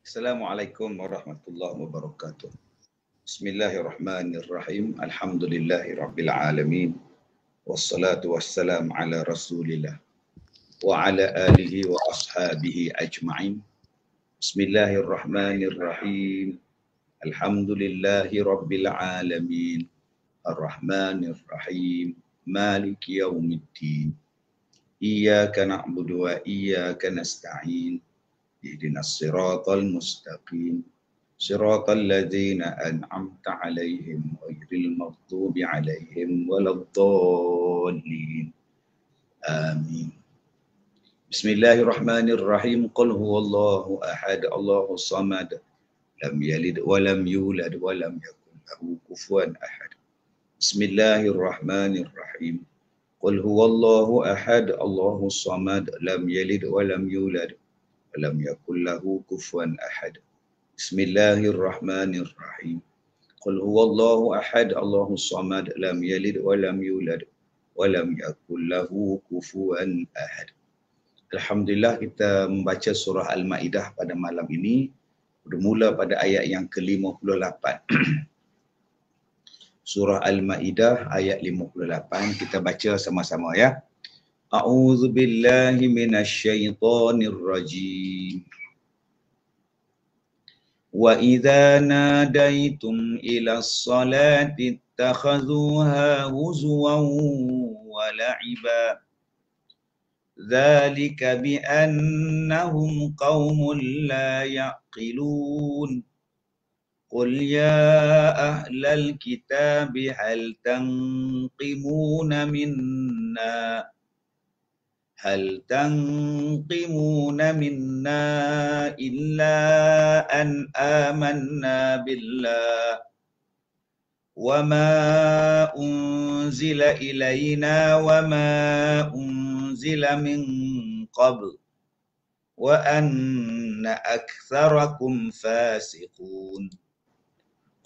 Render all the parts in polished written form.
Assalamualaikum warahmatullahi wabarakatuh. Bismillahirrahmanirrahim. Alhamdulillahi rabbil alamin. Wassalatu wassalamu ala rasulillah. Wa ala alihi wa ashabihi ajma'in. Bismillahirrahmanirrahim. Alhamdulillahi rabbil alamin. Ar-Rahmanir-Rahim. Maliki yaumiddin. Iyyaka na'budu wa iyyaka nasta'in. Ihdinas siratal mustaqim. Siratal ladzina an'amta 'alaihim ghairil maghdubi 'alaihim waladdallin. Amin. Bismillahirrahmanirrahim. Qul huwallahu ahad, Allahus samad. Lam yalid wa lam yulad wa lam yakul lahu kufuwan ahad. Bismillahirrahmanirrahim. Qul huwallahu ahad, Allahus samad. Lam yalid wa lam yulad lam yakul lahu kufuwan ahad. Bismillahirrahmanirrahim. Qul huwallahu ahad, Allahus samad, lam yalid wa lam yulad wa lam yakul lahu kufuwan ahad. Alhamdulillah, kita membaca surah Al-Maidah pada malam ini bermula pada ayat yang ke-58. Surah Al-Maidah ayat 58, kita baca sama-sama ya. A'udzu billahi minasyaitonir rajim. Wa idza nadaitum ilas salati ittakhadhuha huzwan wa la'iba. Dzalika bi annahum qaumun la ya'qilun. Qul ya ahlal kitabi hal tanqimuna minna هل تنقمون منا إلا أن آمنا بالله وما أنزل إلينا وما أنزل من قبل وأن أكثركم فاسقون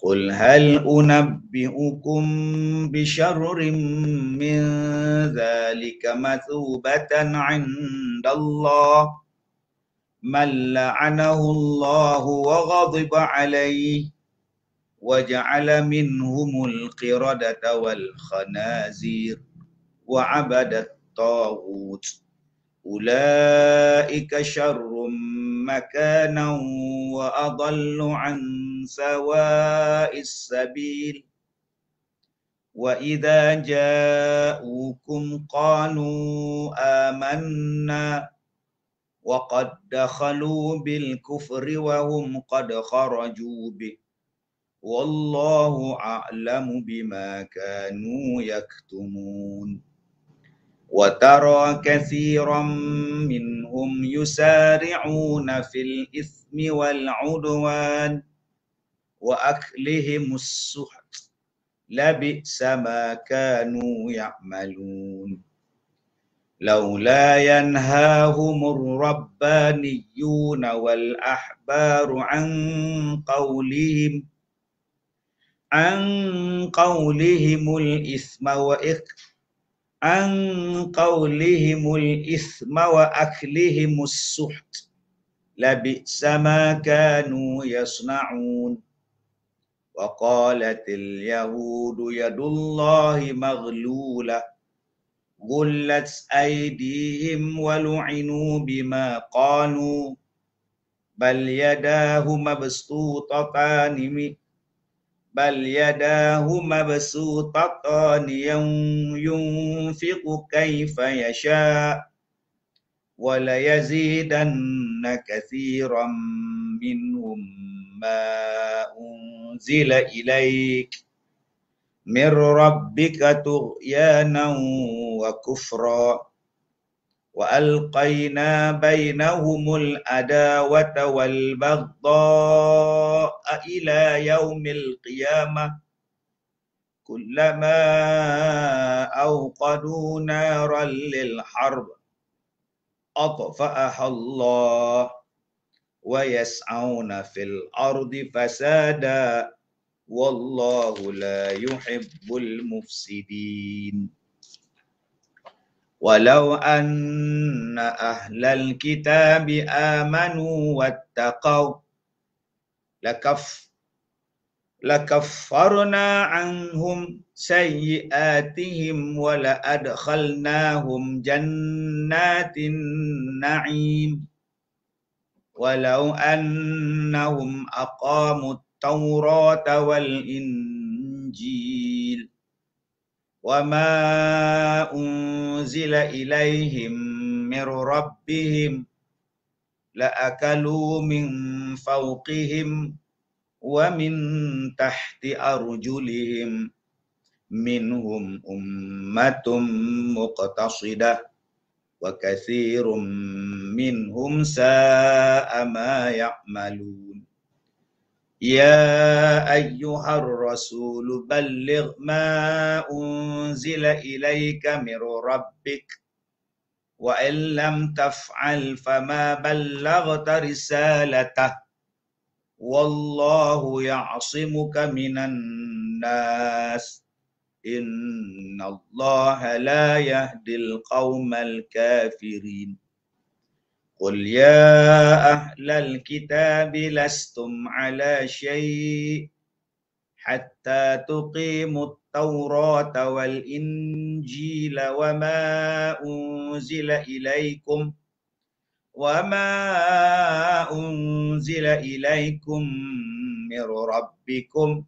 قل هل أنبئكم بشر من ذلك مثوبة عند الله من لعنه الله وغضب عليه وجعل منهم القردة والخنازير وعبد الطاغوت أولئك شر مكانا وأضل عن سواء السبيل وإذا جاءوكم قالوا آمنا وقد دخلوا بالكفر وهم قد خرجوا به والله أعلم بما كانوا يكتمون وترى كثيرا منهم يسارعون في الإثم والعدوان وأكلهم السحت لبئس ما كانوا يعملون لولا ينهاهم الربانيون والأحبار عن قولهم الإثم وأكلهم السحت لبئس ما كانوا يصنعون وقالت اليهود يد الله مغلولة غلت أيديهم ولعنوا بما قالوا بل يداه مبسوطتان ينفق كيف يشاء وليزيدن كثيرا منهم ما أنزل إليك من ربك طغيانا وكفرا وألقينا بينهم العداوة والبغضاء إلى يوم القيامة كلما أوقدوا نارا للحرب أطفأها الله ويسعون في الأرض فسادا والله لا يحب المفسدين ولو أن أهل الكتاب آمنوا واتقوا لكفرنا عنهم سيئاتهم ولأدخلناهم جنات النعيم ولو أنهم أقاموا التوراة والإنجيل وما أنزل إليهم من ربهم لأكلوا من فوقهم ومن تحت أرجلهم منهم أمة مقتصدة وكثير منهم ساء ما يعملون يا أيها الرسول بلغ ما أنزل إليك من ربك وإن لم تفعل فما بلغت رسالته والله يعصمك من الناس إن الله لا يهدي القوم الكافرين قل يا أهل الكتاب لستم على شيء حتى تقيموا التوراة والإنجيل وما أنزل إليكم من ربكم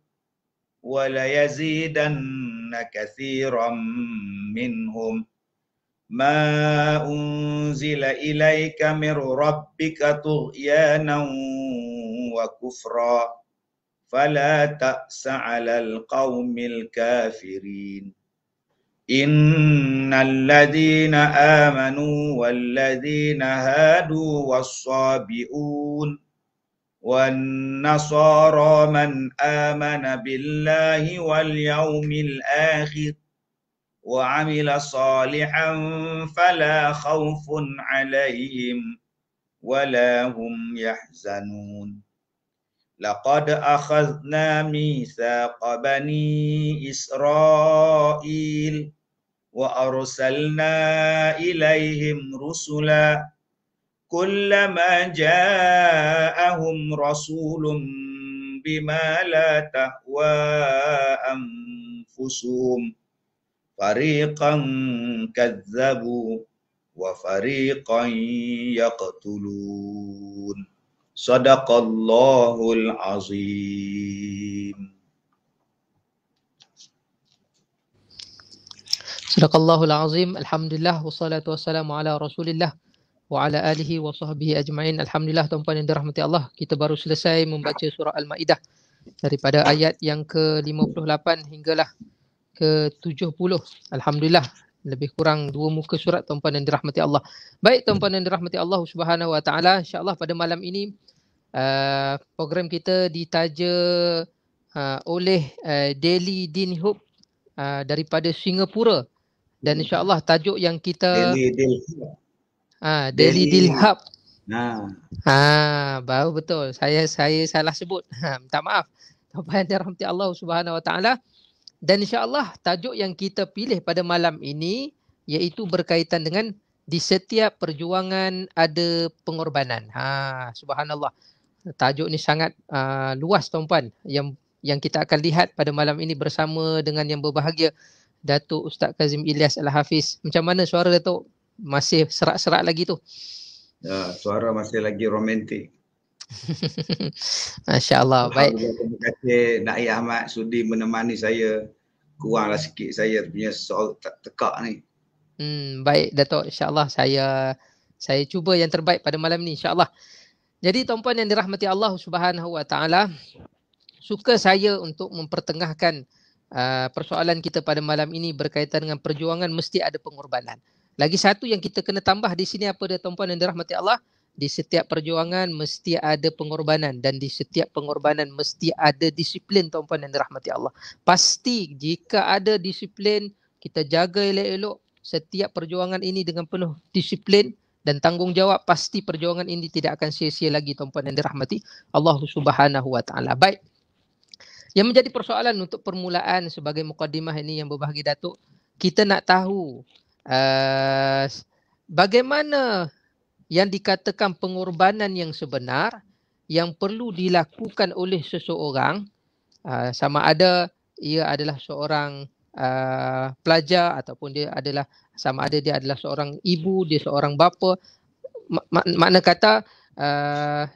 وليزيدن كثيرا منهم ما أنزل إليك من ربك طغيانا وكفرا فلا تأس على القوم الكافرين إن الذين آمنوا والذين هادوا والصابئون والنصارى من آمن بالله واليوم الآخر وعمل صالحا فلا خوف عليهم ولا هم يحزنون لقد أخذنا ميثاق بني إسرائيل وأرسلنا إليهم رسلا كلما جاءهم رسول بما لا تهوى أنفسهم فريقا كذبوا وفريقا يقتلون صدق الله العظيم. Sadaqallahul azim. Alhamdulillah wassalatu wassalamu ala Rasulillah wa ala alihi wa sahbihi ajma'in. Alhamdulillah, tuan-puan yang dirahmati Allah, kita baru selesai membaca surah Al-Maidah daripada ayat yang ke-58 hinggalah ke-70. Alhamdulillah, lebih kurang 2 muka surat, tuan-puan yang dirahmati Allah. Baik, tuan-puan yang dirahmati Allah Subhanahu wa taala, insya-Allah pada malam ini program kita ditaja oleh Daily Din Hub daripada Singapura, dan insya-Allah tajuk yang kita Daily Din Hub. Baru betul. Saya salah sebut. Minta maaf. Tuan-puan yang dirahmati Allah Subhanahu wa taala. Dan insya-Allah tajuk yang kita pilih pada malam ini iaitu berkaitan dengan di setiap perjuangan ada pengorbanan. Subhanallah. Tajuk ni sangat luas, tuan-puan, yang kita akan lihat pada malam ini bersama dengan yang berbahagia Datuk Ustaz Kazim Ilyas Al-Hafiz. Macam mana suara Datuk? Masih serak-serak lagi tu? Ya, suara masih lagi romantik. Masya-Allah. Baik. Terima kasih Naik Ahmad sudi menemani saya. Kuranglah sikit saya punya soal tekak ni. Baik Datuk, insya-Allah saya cuba yang terbaik pada malam ni, insya-Allah. Jadi tuan-puan yang dirahmati Allah Subhanahu wa taala, suka saya untuk mempertengahkan persoalan kita pada malam ini berkaitan dengan perjuangan mesti ada pengorbanan. Lagi satu yang kita kena tambah di sini apa dia, tuan-puan yang dirahmati Allah? Di setiap perjuangan mesti ada pengorbanan, dan di setiap pengorbanan mesti ada disiplin, tuan-puan yang dirahmati Allah. Pasti jika ada disiplin, kita jaga elok-elok setiap perjuangan ini dengan penuh disiplin dan tanggungjawab, pasti perjuangan ini tidak akan sia-sia lagi, tuan-puan yang dirahmati Allah Subhanahu wa taala. Baik. Yang menjadi persoalan untuk permulaan sebagai mukadimah ini yang berbahagia Datuk, kita nak tahu bagaimana yang dikatakan pengorbanan yang sebenar yang perlu dilakukan oleh seseorang, sama ada ia adalah seorang pelajar ataupun dia adalah sama ada dia adalah seorang ibu, dia seorang bapa, makna kata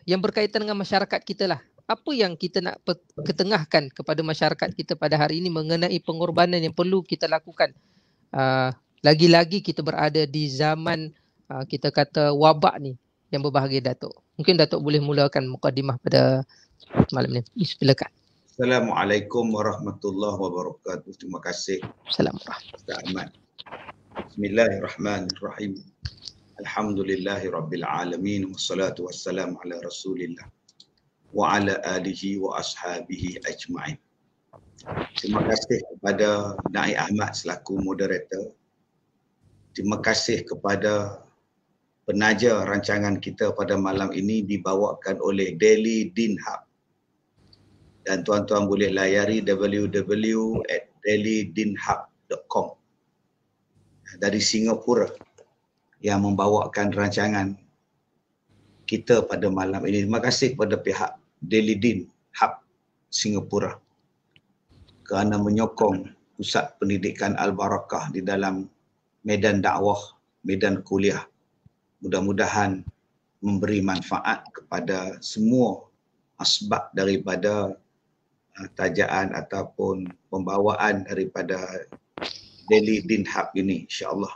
yang berkaitan dengan masyarakat kita lah. Apa yang kita nak ketengahkan kepada masyarakat kita pada hari ini mengenai pengorbanan yang perlu kita lakukan. Lagi-lagi kita berada di zaman kita kata wabak ni yang berbahagia Datuk. Mungkin Datuk boleh mulakan mukadimah pada malam ni. Silakan. Assalamualaikum warahmatullahi wabarakatuh. Terima kasih. Assalamualaikum. Ustaz Ahmad. Bismillahirrahmanirrahim. Alhamdulillahirabbil alamin wassalatu wassalamu ala Rasulillah wa ala alihi wa ashabihi ajma'in. Terima kasih kepada Naik Ahmad selaku moderator. Terima kasih kepada penaja rancangan kita pada malam ini dibawakan oleh Daily Din Hub. Dan tuan-tuan boleh layari www.dailydinhub.com dari Singapura yang membawakan rancangan kita pada malam ini. Terima kasih kepada pihak Daily Din Hub Singapura kerana menyokong Pusat Pendidikan Al-Barakah di dalam medan dakwah, medan kuliah. Mudah-mudahan memberi manfaat kepada semua asbab daripada tajaan ataupun pembawaan daripada Daily Din Hub ini, insya-Allah.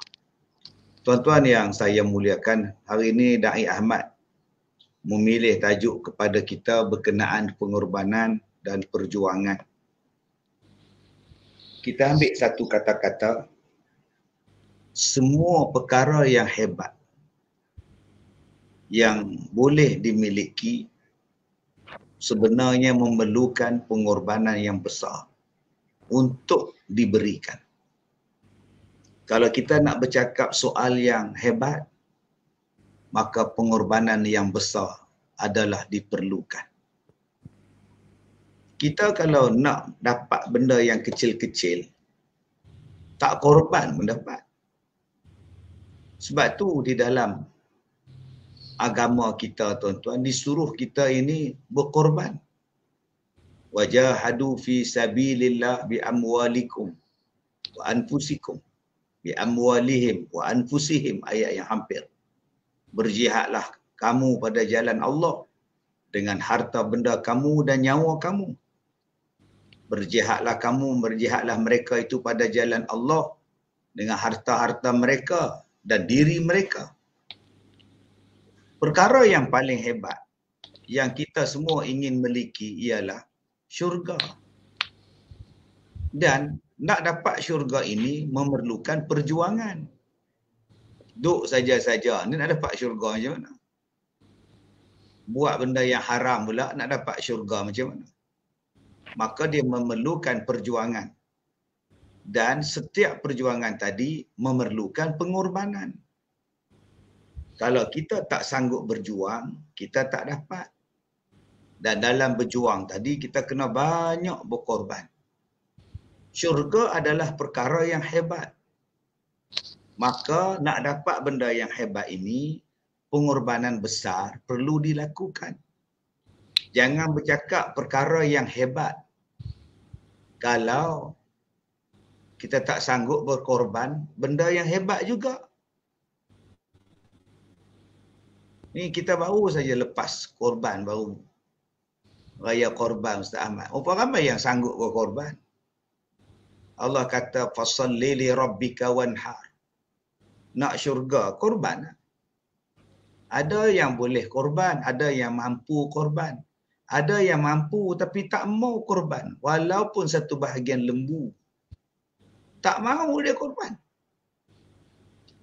Tuan-tuan yang saya muliakan, hari ini Da'i Ahmad memilih tajuk kepada kita berkenaan pengorbanan dan perjuangan. Kita ambil satu kata-kata, semua perkara yang hebat yang boleh dimiliki sebenarnya memerlukan pengorbanan yang besar untuk diberikan. Kalau kita nak bercakap soal yang hebat, maka pengorbanan yang besar adalah diperlukan. Kita kalau nak dapat benda yang kecil-kecil, tak korban pun dapat. Sebab tu di dalam agama kita, tuan-tuan, disuruh kita ini berkorban. Wajahadu fi sabilillah bi amwalikum wa anfusikum. Bi amwalihim wa anfusihim, ayat yang hampir. Berjihadlah kamu pada jalan Allah dengan harta benda kamu dan nyawa kamu. Berjihadlah kamu, berjihadlah mereka itu pada jalan Allah dengan harta-harta mereka dan diri mereka. Perkara yang paling hebat yang kita semua ingin miliki ialah syurga. Dan nak dapat syurga ini memerlukan perjuangan. Duk saja-saja ni nak dapat syurga macam mana? Buat benda yang haram pula nak dapat syurga macam mana? Maka dia memerlukan perjuangan. Dan setiap perjuangan tadi memerlukan pengorbanan. Kalau kita tak sanggup berjuang, kita tak dapat. Dan dalam berjuang tadi, kita kena banyak berkorban. Syurga adalah perkara yang hebat. Maka nak dapat benda yang hebat ini, pengorbanan besar perlu dilakukan. Jangan bercakap perkara yang hebat kalau kita tak sanggup berkorban, benda yang hebat juga. Ni kita baru saja lepas korban, baru raya korban Ustaz Ahmad. Berapa ramai yang sanggup berkorban? Allah kata fasalli li rabbika wanhar. Nak syurga, korban. Ada yang boleh korban, ada yang mampu korban. Ada yang mampu tapi tak mau korban, walaupun satu bahagian lembu. Tak mau dia korban.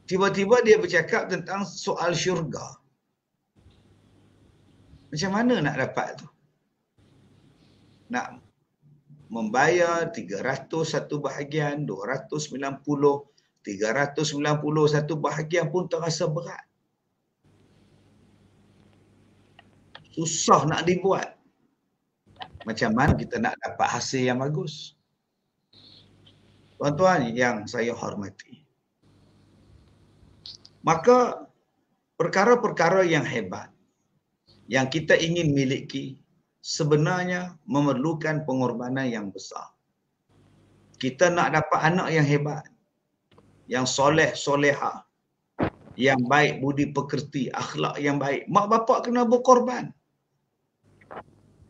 Tiba-tiba dia bercakap tentang soal syurga. Macam mana nak dapat tu? Nak membayar 300 satu bahagian, 290, 390 satu bahagian pun terasa berat. Susah nak dibuat. Macam mana kita nak dapat hasil yang bagus? Tuan-tuan yang saya hormati. Maka perkara-perkara yang hebat yang kita ingin miliki sebenarnya memerlukan pengorbanan yang besar. Kita nak dapat anak yang hebat, yang soleh, solehah, yang baik budi pekerti, akhlak yang baik. Mak bapak kena berkorban.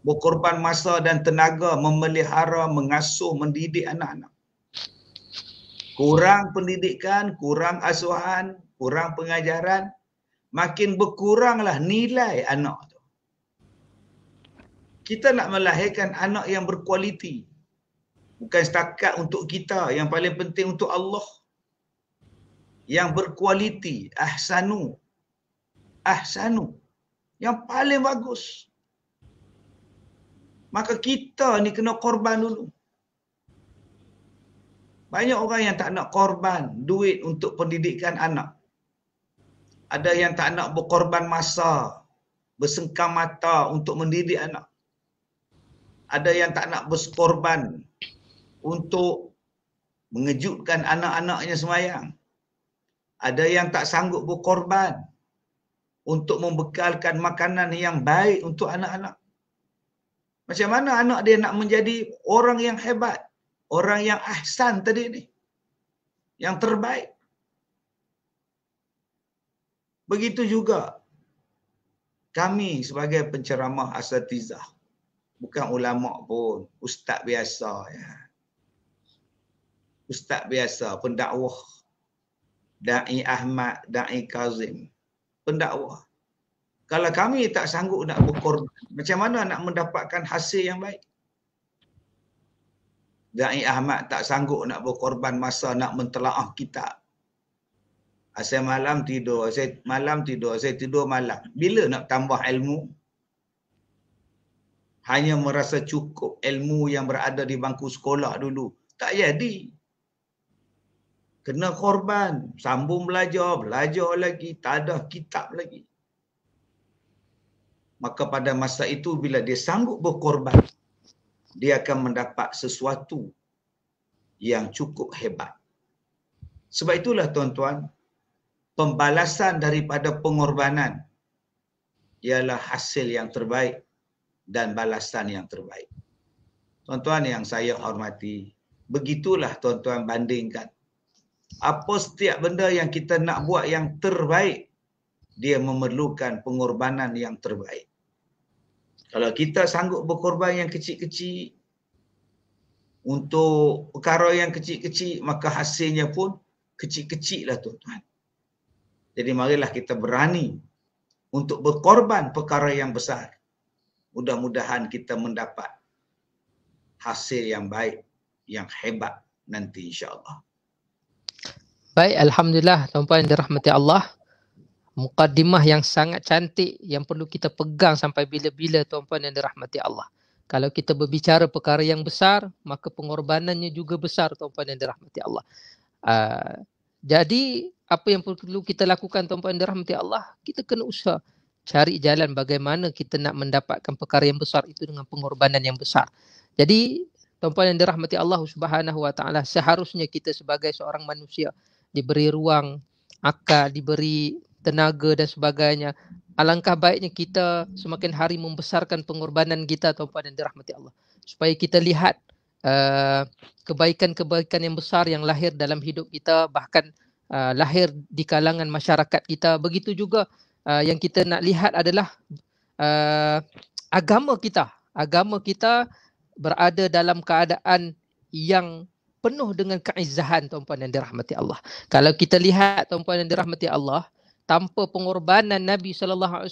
Berkorban masa dan tenaga memelihara, mengasuh, mendidik anak-anak. Kurang pendidikan, kurang asuhan, kurang pengajaran, makin berkuranglah nilai anak tu. Kita nak melahirkan anak yang berkualiti. Bukan setakat untuk kita, yang paling penting untuk Allah. Yang berkualiti, ahsanu. Ahsanu. Yang paling bagus. Maka kita ni kena korban dulu. Banyak orang yang tak nak korban duit untuk pendidikan anak. Ada yang tak nak berkorban masa, bersengkam mata untuk mendidik anak. Ada yang tak nak berkorban untuk mengejutkan anak-anaknya semayang. Ada yang tak sanggup berkorban untuk membekalkan makanan yang baik untuk anak-anak. Macam mana anak dia nak menjadi orang yang hebat, orang yang ahsan tadi ni, yang terbaik. Begitu juga kami sebagai penceramah asatizah, bukan ulama pun, ustaz biasa ya. Ustaz biasa, pendakwah, Da'i Ahmad, Da'i Kazim, pendakwah. Kalau kami tak sanggup nak berkorban, macam mana nak mendapatkan hasil yang baik? Da'i Ahmad tak sanggup nak berkorban masa nak mentelaah kitab. Saya malam tidur, saya tidur malam. Bila nak tambah ilmu? Hanya merasa cukup ilmu yang berada di bangku sekolah dulu. Tak jadi. Kena korban, sambung belajar lagi, tak ada kitab lagi. Maka pada masa itu bila dia sanggup berkorban, dia akan mendapat sesuatu yang cukup hebat. Sebab itulah tuan-tuan, pembalasan daripada pengorbanan ialah hasil yang terbaik dan balasan yang terbaik. Tuan-tuan yang saya hormati, begitulah tuan-tuan bandingkan. Apa setiap benda yang kita nak buat yang terbaik, dia memerlukan pengorbanan yang terbaik. Kalau kita sanggup berkorban yang kecil-kecil untuk perkara yang kecil-kecil, maka hasilnya pun kecil-kecil lah tuan-tuan. Jadi marilah kita berani untuk berkorban perkara yang besar. Mudah-mudahan kita mendapat hasil yang baik, yang hebat nanti insya-Allah. Baik, alhamdulillah tuan-puan yang dirahmati Allah. Mukaddimah yang sangat cantik yang perlu kita pegang sampai bila-bila tuan-puan yang dirahmati Allah. Kalau kita berbicara perkara yang besar, maka pengorbanannya juga besar tuan-puan yang dirahmati Allah. Jadi apa yang perlu kita lakukan tuan-puan yang dirahmati Allah, kita kena usaha cari jalan bagaimana kita nak mendapatkan perkara yang besar itu dengan pengorbanan yang besar. Jadi tuan-puan yang dirahmati Allah Subhanahu wa taala, seharusnya kita sebagai seorang manusia diberi ruang, akal, diberi tenaga dan sebagainya. Alangkah baiknya kita semakin hari membesarkan pengorbanan kita tuan-puan yang dirahmati Allah, supaya kita lihat kebaikan-kebaikan yang besar yang lahir dalam hidup kita, bahkan lahir di kalangan masyarakat kita. Begitu juga yang kita nak lihat adalah agama kita berada dalam keadaan yang penuh dengan keizzahan tuan-puan yang dirahmati Allah. Kalau kita lihat tuan-puan yang dirahmati Allah, tanpa pengorbanan Nabi SAW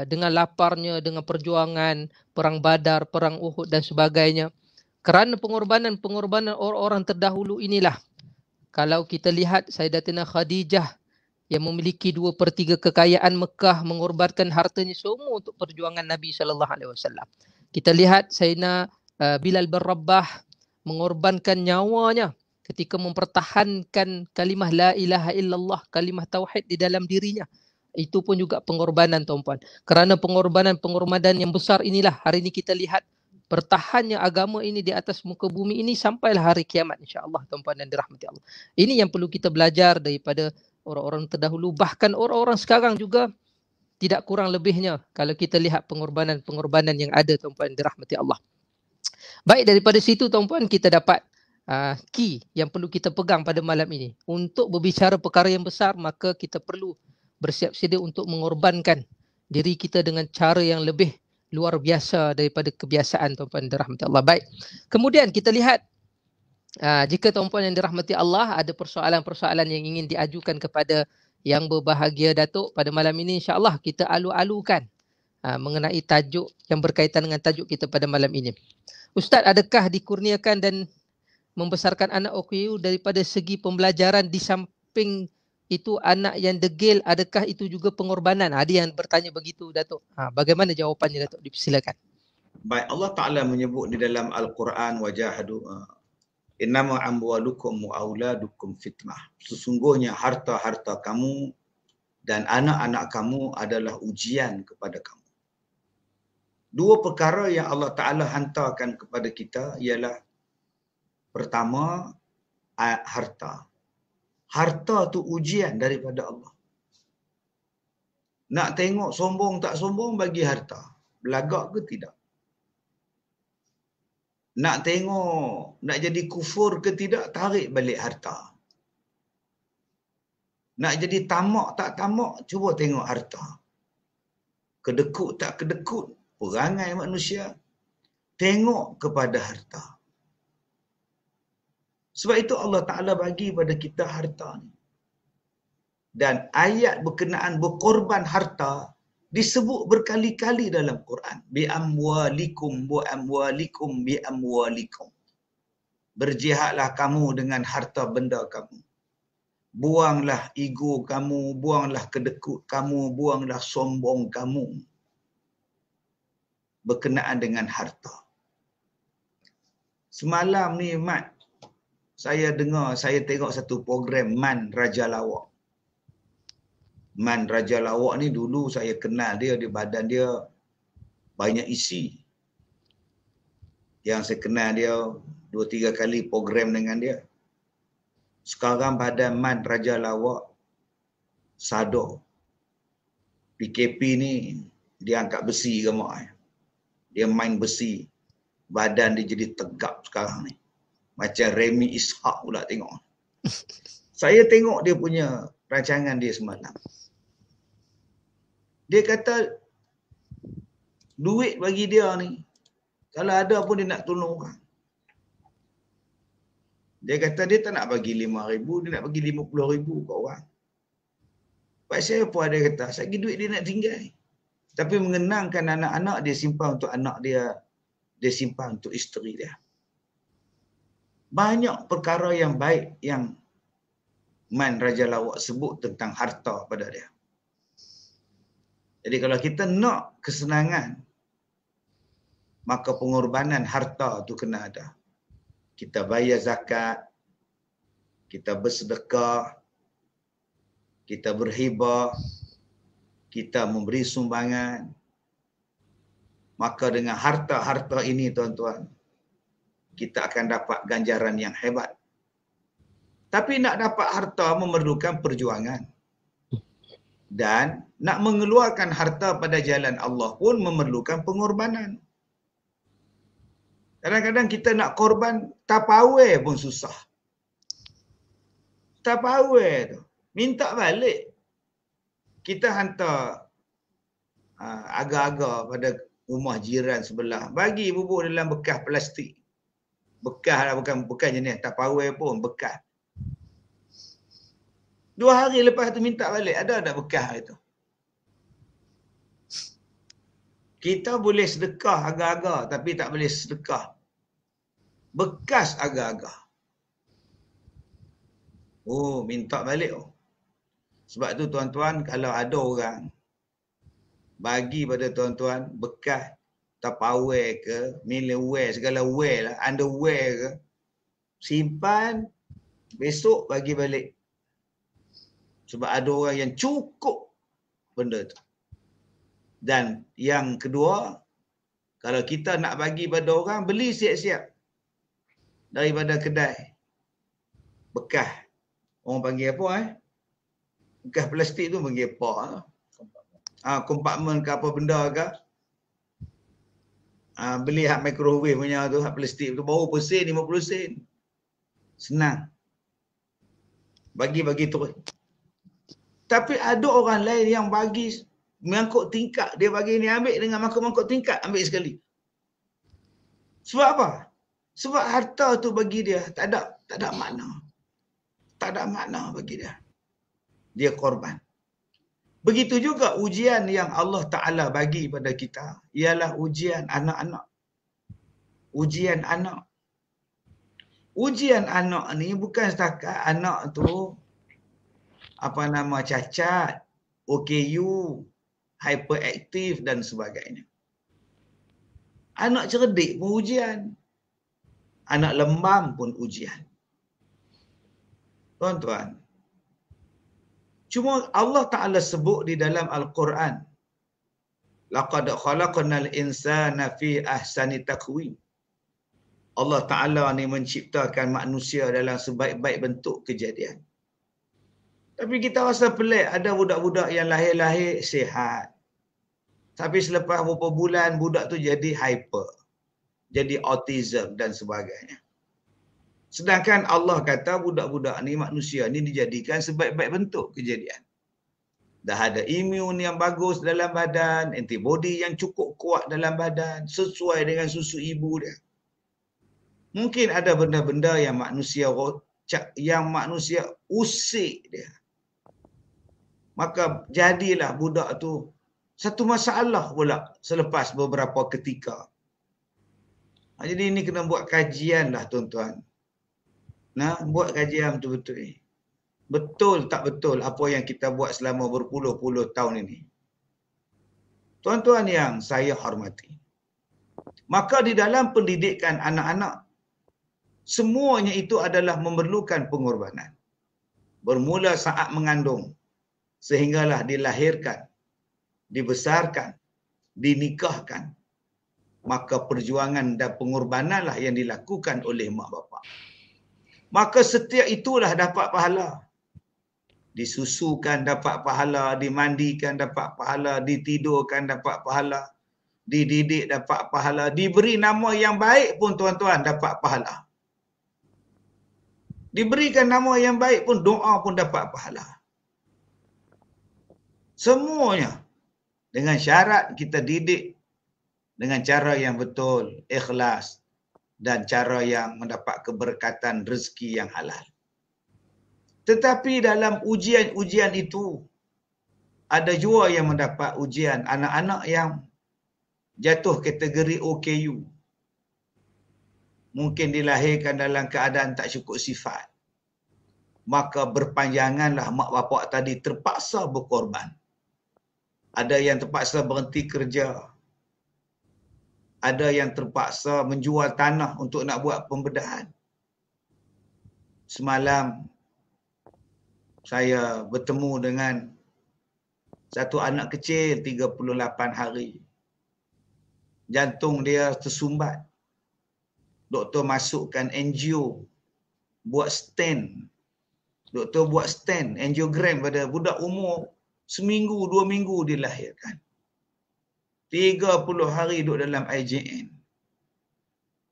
dengan laparnya, dengan perjuangan, perang Badar, perang Uhud dan sebagainya, kerana pengorbanan orang-orang terdahulu inilah, kalau kita lihat Sayyidatina Khadijah yang memiliki 2/3 kekayaan Mekah, mengorbankan hartanya semua untuk perjuangan Nabi SAW. Kita lihat Sayyidina Bilal bin Rabah mengorbankan nyawanya ketika mempertahankan kalimah la ilaha illallah, kalimah tauhid di dalam dirinya. Itu pun juga pengorbanan tuan-puan. Kerana pengorbanan yang besar inilah hari ini kita lihat bertahannya agama ini di atas muka bumi ini sampailah hari kiamat insya-Allah tuan-puan dan dirahmati Allah. Ini yang perlu kita belajar daripada orang-orang terdahulu, bahkan orang-orang sekarang juga tidak kurang lebihnya kalau kita lihat pengorbanan-pengorbanan yang ada, tuan-puan dirahmati Allah. Baik, daripada situ tuan-puan kita dapat key yang perlu kita pegang pada malam ini. Untuk berbicara perkara yang besar, maka kita perlu bersiap sedia untuk mengorbankan diri kita dengan cara yang lebih luar biasa daripada kebiasaan, tuan-puan dirahmati Allah. Baik, kemudian kita lihat jika tuan-puan yang dirahmati Allah ada persoalan-persoalan yang ingin diajukan kepada yang berbahagia Datuk pada malam ini, insya-Allah kita alu-alukan mengenai tajuk yang berkaitan dengan tajuk kita pada malam ini. Ustaz, adakah dikurniakan dan membesarkan anak OKU daripada segi pembelajaran di samping itu anak yang degil, adakah itu juga pengorbanan? Ada yang bertanya begitu, Datuk. Bagaimana jawapannya, Datuk? Dipersilakan. Baik, Allah Ta'ala menyebut di dalam Al-Quran, wajahadu innama amwalukum wa auladukum fitnah. Sesungguhnya harta-harta kamu dan anak-anak kamu adalah ujian kepada kamu. Dua perkara yang Allah Ta'ala hantarkan kepada kita ialah pertama, harta. Harta tu ujian daripada Allah. Nak tengok sombong tak sombong bagi harta. Belagak ke tidak? Nak tengok nak jadi kufur ke tidak, tarik balik harta. Nak jadi tamak tak tamak, cuba tengok harta. Kedekut tak kedekut, perangai manusia, tengok kepada harta. Sebab itu Allah Ta'ala bagi pada kita harta ni. Dan ayat berkenaan berkorban harta disebut berkali-kali dalam Quran. Bi'amwalikum wa'amwalikum bi'amwalikum. Berjihadlah kamu dengan harta benda kamu. Buanglah ego kamu, buanglah kedekut kamu, buanglah sombong kamu. Berkenaan dengan harta. Semalam ni, Mat, saya tengok satu program Man Raja Lawak. Man Raja Lawak ni dulu saya kenal dia, di badan dia banyak isi. Yang saya kenal dia 2-3 kali program dengan dia. Sekarang badan Man Raja Lawak sadar. PKP ni dia angkat besi ke mak. Dia main besi. Badan dia jadi tegap sekarang ni. Macam Remy Ishak pula tengok. Saya tengok dia punya rancangan dia semalam. Dia kata duit bagi dia ni, kalau ada pun dia nak tolong orang. Dia kata dia tak nak bagi 5,000, dia nak bagi 50,000 ke orang. Pasal apa dia kata? Sagi duit dia nak tinggal. Tapi mengenangkan anak-anak, dia simpan untuk anak dia, dia simpan untuk isteri dia. Banyak perkara yang baik yang Man Raja Lawak sebut tentang harta pada dia. Jadi kalau kita nak kesenangan, maka pengorbanan harta tu kena ada. Kita bayar zakat, kita bersedekah, kita berhibah, kita memberi sumbangan. Maka dengan harta-harta ini, tuan-tuan, kita akan dapat ganjaran yang hebat. Tapi nak dapat harta memerlukan perjuangan. Dan nak mengeluarkan harta pada jalan Allah pun memerlukan pengorbanan. Kadang-kadang kita nak korban, tapawai pun susah. Tapawai tu, minta balik. Kita hantar agar-agar pada rumah jiran sebelah. Bagi bubur dalam bekas plastik. Bekas lah, bukan jenis tapawai pun, bekas. 2 hari lepas tu minta balik. Ada tak bekas itu? Kita boleh sedekah agak-agak, tapi tak boleh sedekah bekas agak-agak. Oh, minta balik. Sebab tu tuan-tuan, kalau ada orang bagi pada tuan-tuan bekas tapawai ke, mileware, segala wear lah, underwear ke, simpan, besok bagi balik. Sebab ada orang yang cukup benda tu. Dan yang kedua, kalau kita nak bagi pada orang, beli siap-siap daripada kedai bekas. Orang panggil apa? Bekas plastik tu panggil apa? Kompartmen ke apa benda ke. Beli hak microwave punya tu, hak plastik tu, baru per sen, 50 sen. Senang. Bagi terus. Tapi ada orang lain yang bagi mangkuk tingkap. Dia bagi ni ambil dengan mangkuk tingkap. Ambil sekali. Sebab apa? Sebab harta tu bagi dia tak ada makna. Tak ada makna bagi dia. Dia korban. Begitu juga ujian yang Allah Ta'ala bagi pada kita. Ialah ujian anak-anak. Ujian anak. Ujian anak ni bukan setakat anak tu cacat, OKU, hyperaktif dan sebagainya. Anak cerdik pun ujian. Anak lembam pun ujian. Tuan-tuan, cuma Allah Ta'ala sebut di dalam Al-Quran, laqad khalaqnal insana fi ahsani taqwim. Allah Ta'ala ni menciptakan manusia dalam sebaik-baik bentuk kejadian. Tapi kita rasa pelik, ada budak-budak yang lahir-lahir sihat. Tapi selepas beberapa bulan, budak tu jadi hyper. Jadi autism dan sebagainya. Sedangkan Allah kata budak-budak ni, manusia ni dijadikan sebaik-baik bentuk kejadian. Dah ada imun yang bagus dalam badan, antibody yang cukup kuat dalam badan, sesuai dengan susu ibu dia. Mungkin ada benda-benda yang manusia usik dia. Maka jadilah budak tu satu masalah pula selepas beberapa ketika. Jadi ini kena buat kajian lah tuan-tuan. Buat kajian betul-betul. Betul tak betul apa yang kita buat selama berpuluh-puluh tahun ini. Tuan-tuan yang saya hormati. Maka di dalam pendidikan anak-anak, semuanya itu adalah memerlukan pengorbanan. Bermula saat mengandung, sehinggalah dilahirkan, dibesarkan, dinikahkan. Maka perjuangan dan pengorbananlah yang dilakukan oleh mak bapak. Maka setiap itulah dapat pahala. Disusukan dapat pahala, dimandikan dapat pahala, ditidurkan dapat pahala, dididik dapat pahala, diberi nama yang baik pun tuan-tuan dapat pahala. Diberikan nama yang baik pun, doa pun dapat pahala. Semuanya dengan syarat kita didik dengan cara yang betul, ikhlas dan cara yang mendapat keberkatan rezeki yang halal. Tetapi dalam ujian-ujian itu, ada juga yang mendapat ujian anak-anak yang jatuh kategori OKU. Mungkin dilahirkan dalam keadaan tak cukup sifat. Maka berpanjanganlah mak bapak tadi terpaksa berkorban. Ada yang terpaksa berhenti kerja. Ada yang terpaksa menjual tanah untuk nak buat pembedahan. Semalam saya bertemu dengan satu anak kecil 38 hari. Jantung dia tersumbat. Doktor masukkan angio, buat stent. Doktor buat stent, angiogram pada budak umur seminggu, 2 minggu dilahirkan. 30 hari duduk dalam IJN.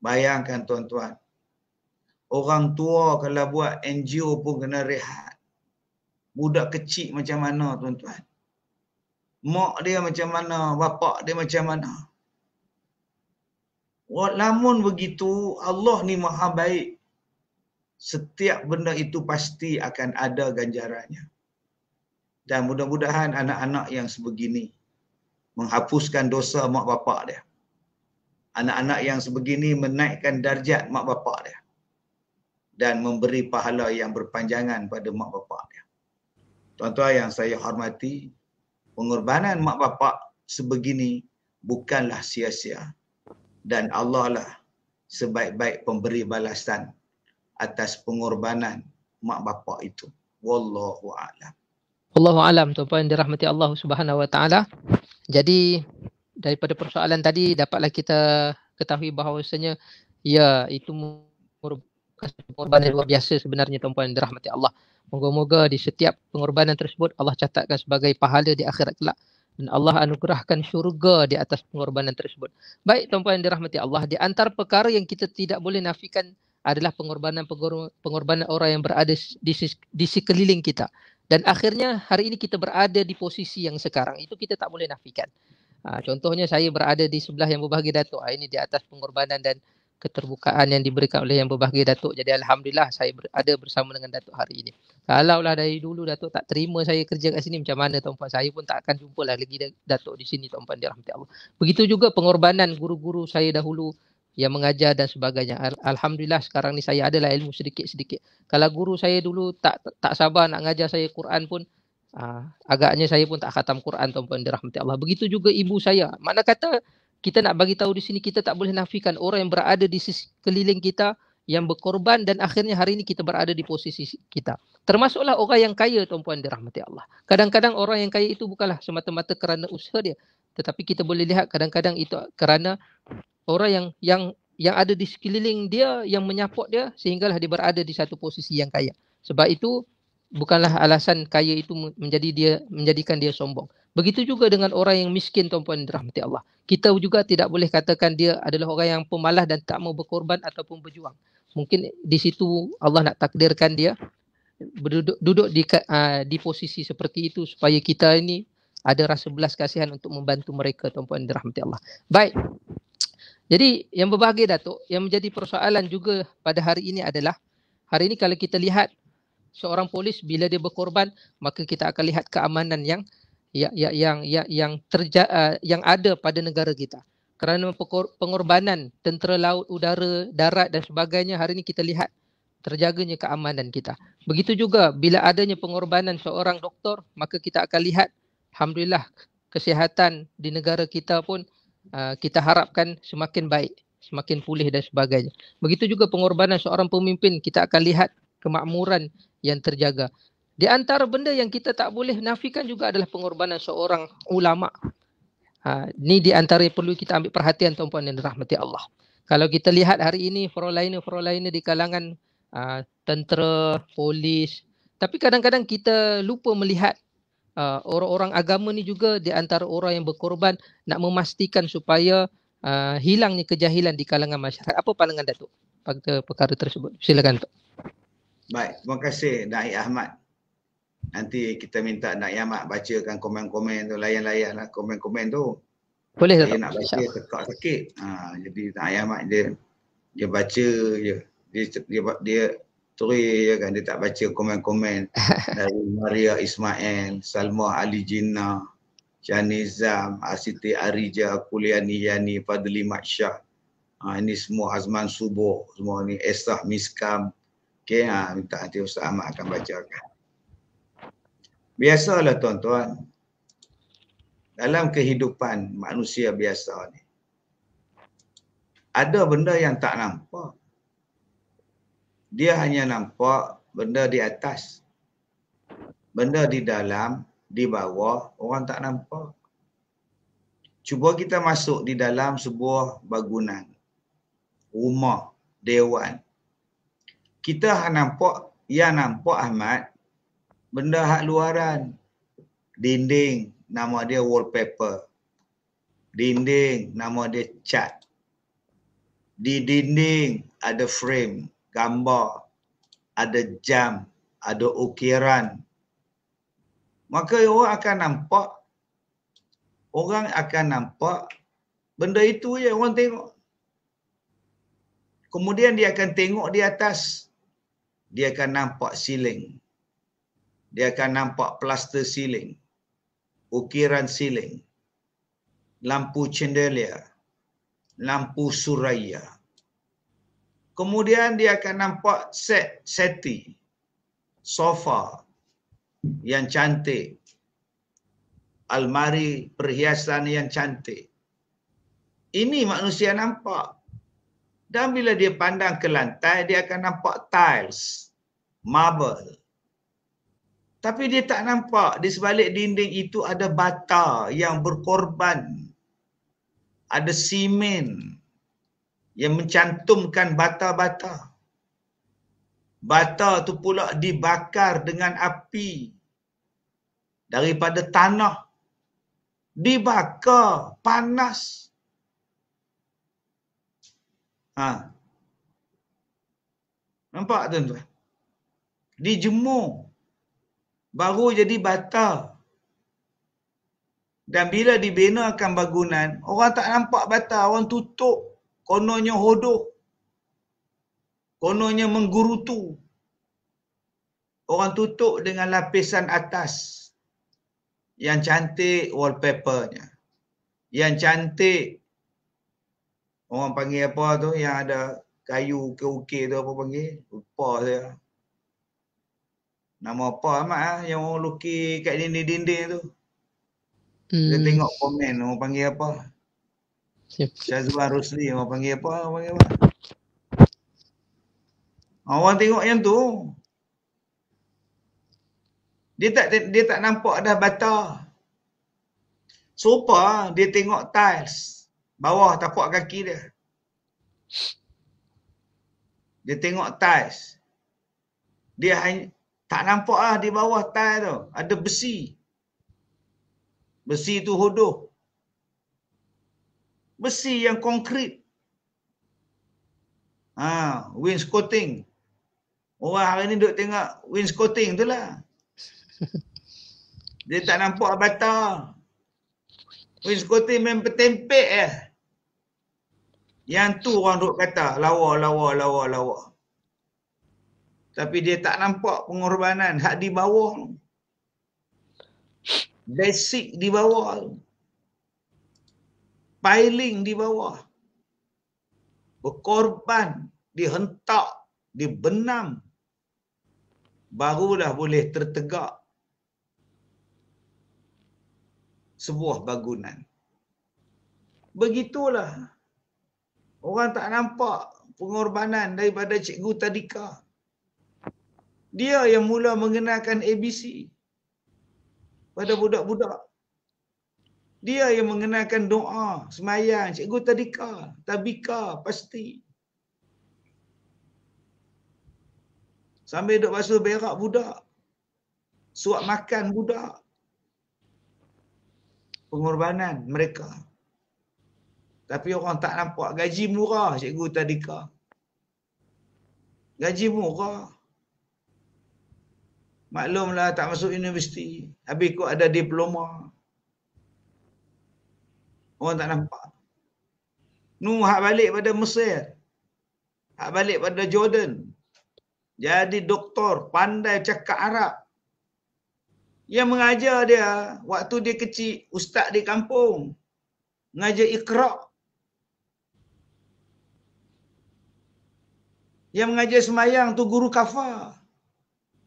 Bayangkan tuan-tuan. Orang tua kalau buat angio pun kena rehat. Budak kecil macam mana tuan-tuan? Mak dia macam mana? Bapak dia macam mana? Namun begitu, Allah ni maha baik. Setiap benda itu pasti akan ada ganjarannya. Dan mudah-mudahan anak-anak yang sebegini menghapuskan dosa mak bapak dia. Anak-anak yang sebegini menaikkan darjat mak bapak dia. Dan memberi pahala yang berpanjangan pada mak bapak dia. Tuan-tuan yang saya hormati, pengorbanan mak bapak sebegini bukanlah sia-sia. Dan Allah lah sebaik-baik pemberi balasan atas pengorbanan mak bapak itu. Wallahu a'lam. Wallahu a'lam, tuan-tuan yang dirahmati Allah Subhanahu wa taala. Jadi daripada persoalan tadi dapatlah kita ketahui bahawasanya ya itu merupakan pengorbanan luar biasa sebenarnya, tuan-tuan yang dirahmati Allah. Moga-moga di setiap pengorbanan tersebut Allah catatkan sebagai pahala di akhirat kelak. dan Allah anugerahkan syurga di atas pengorbanan tersebut. Baik tuan-tuan yang dirahmati Allah, di antara perkara yang kita tidak boleh nafikan adalah pengorbanan orang yang berada di sekeliling kita. Dan akhirnya hari ini kita berada di posisi yang sekarang. Itu kita tak boleh nafikan. Contohnya saya berada di sebelah Yang Berbahagia Datuk. Ini di atas pengorbanan dan keterbukaan yang diberikan oleh Yang Berbahagia Datuk. Jadi alhamdulillah saya berada bersama dengan Datuk hari ini. Kalaulah dari dulu Datuk tak terima saya kerja kat sini, macam mana tuan-puan, saya pun tak akan jumpa lah lagi Datuk di sini tuan-puan dirahmati Allah. Begitu juga pengorbanan guru-guru saya dahulu yang mengajar dan sebagainya. Alhamdulillah sekarang ni saya adalah ilmu sedikit-sedikit. Kalau guru saya dulu tak sabar nak ngajar saya Quran pun, agaknya saya pun tak khatam Quran tuan-puan dirahmati Allah. Begitu juga ibu saya. Mana kata kita nak bagi tahu di sini, kita tak boleh nafikan orang yang berada di sekeliling kita yang berkorban dan akhirnya hari ini kita berada di posisi kita. Termasuklah orang yang kaya tuan-puan dirahmati Allah. Kadang-kadang orang yang kaya itu bukanlah semata-mata kerana usaha dia, tetapi kita boleh lihat kadang-kadang itu kerana orang yang ada di sekeliling dia yang menyaport dia sehinggalah dia berada di satu posisi yang kaya. Sebab itu bukanlah alasan kaya itu menjadikan dia sombong. Begitu juga dengan orang yang miskin tuan-puan dirahmati Allah. Kita juga tidak boleh katakan dia adalah orang yang pemalas dan tak mau berkorban ataupun berjuang. Mungkin di situ Allah nak takdirkan dia duduk di posisi seperti itu supaya kita ini ada rasa belas kasihan untuk membantu mereka tuan-puan dirahmati Allah. Baik. Jadi yang berbahagia Datuk, yang menjadi persoalan juga pada hari ini adalah, hari ini kalau kita lihat seorang polis bila dia berkorban, maka kita akan lihat keamanan yang ada pada negara kita. Kerana pengorbanan tentera laut, udara, darat dan sebagainya, hari ini kita lihat terjaganya keamanan kita. Begitu juga bila adanya pengorbanan seorang doktor, maka kita akan lihat alhamdulillah kesihatan di negara kita pun kita harapkan semakin baik, semakin pulih dan sebagainya. Begitu juga pengorbanan seorang pemimpin, kita akan lihat kemakmuran yang terjaga. Di antara benda yang kita tak boleh nafikan juga adalah pengorbanan seorang ulama. Ini di antara yang perlu kita ambil perhatian tuan-puan yang dirahmati Allah. Kalau kita lihat hari ini frontliner di kalangan tentera, polis, tapi kadang-kadang kita lupa melihat orang-orang agama ni juga di antara orang yang berkorban nak memastikan supaya hilangnya kejahilan di kalangan masyarakat. Apa pandangan Datuk pada perkara tersebut? Silakan Datuk. Baik, terima kasih Da'i Ahmad. Nanti kita minta Da'i Ahmad bacakan komen-komen tu, layan-layan lah komen-komen tu. Boleh Saya Datuk. nak baca tekak sikit. Jadi Da'i Ahmad dia baca je. Dia tulis je kan, dia tak baca komen-komen dari Maria Ismail, Salma Ali Jinnah, Syanizam, Siti Arija, Kuliani Yani, Fadli Maksyah. Ini semua Azman Subuh, semua ni Esah Miskam. Okey, minta nanti Ustaz Ahmad akan bacakan. Biasalah tuan-tuan, dalam kehidupan manusia biasa ni, ada benda yang tak nampak. Dia hanya nampak benda di atas. Benda di dalam, di bawah, orang tak nampak. Cuba kita masuk di dalam sebuah bangunan, rumah, dewan. Kita nampak, Ahmad, benda hak luaran. Dinding, nama dia wallpaper. Dinding, nama dia cat. Di dinding ada frame, gambar, ada jam, ada ukiran. Maka orang akan nampak benda itu je orang tengok. Kemudian dia akan tengok di atas. Dia akan nampak ceiling. Dia akan nampak plaster ceiling. Ukiran ceiling. Lampu chandelier. Lampu suraya. Kemudian dia akan nampak seti. Sofa yang cantik. Almari perhiasan yang cantik. Ini manusia nampak. Dan bila dia pandang ke lantai, dia akan nampak tiles, marble. Tapi dia tak nampak di sebalik dinding itu ada bata yang berkorban. Ada simen yang mencantumkan bata-bata. Bata tu pula dibakar dengan api daripada tanah. dibakar, panas. Nampak tuan-tuan? Dijemur, baru jadi bata. Dan bila dibinakan bangunan, orang tak nampak bata, orang tutup. Kononnya hodoh. Kononnya menggerutu. Orang tutup dengan lapisan atas. Yang cantik wallpapernya. Yang cantik, orang panggil apa tu, yang ada kayu ukir-ukir tu apa panggil? Lupa saya. Nama apa amat yang orang lukis kat dinding-dinding tu. Kita tengok komen orang panggil apa? Syazwan Rusli orang panggil apa? Orang tengok yang tu. Dia tak nampak dah bata. Sofa dia tengok tiles bawah tapak kaki dia. Dia tengok tiles. Dia tak nampak lah di bawah tiles tu ada besi. Besi tu hodoh. Besi yang konkret. Wainscoting. Orang hari ni duk tengok wainscoting tu lah. Dia tak nampak bata. Wainscoting memang petempek eh. Yang tu orang duk kata lawa. Tapi dia tak nampak pengorbanan hak di bawah. Basic di bawah. Piling di bawah. Berkorban, dihentak, dibenam. Barulah boleh tertegak sebuah bangunan. Begitulah. Orang tak nampak pengorbanan daripada Cikgu Tadika. Dia yang mula mengenalkan ABC pada budak-budak. Dia yang mengenalkan doa, semayang, Cikgu Tadika, Tabika, pasti. Sambil duk basuh berak budak. Suap makan budak. Pengorbanan mereka. Tapi orang tak nampak gaji murah Cikgu Tadika. Gaji murah. Maklumlah tak masuk universiti. Habis kot ada diploma. Orang tak nampak. Hak balik pada Mesir. Hak balik pada Jordan. Jadi doktor, pandai cakap Arab. Yang mengajar dia, waktu dia kecil, ustaz di kampung. Mengajar Iqra'. Yang mengajar semayang tu guru kafar.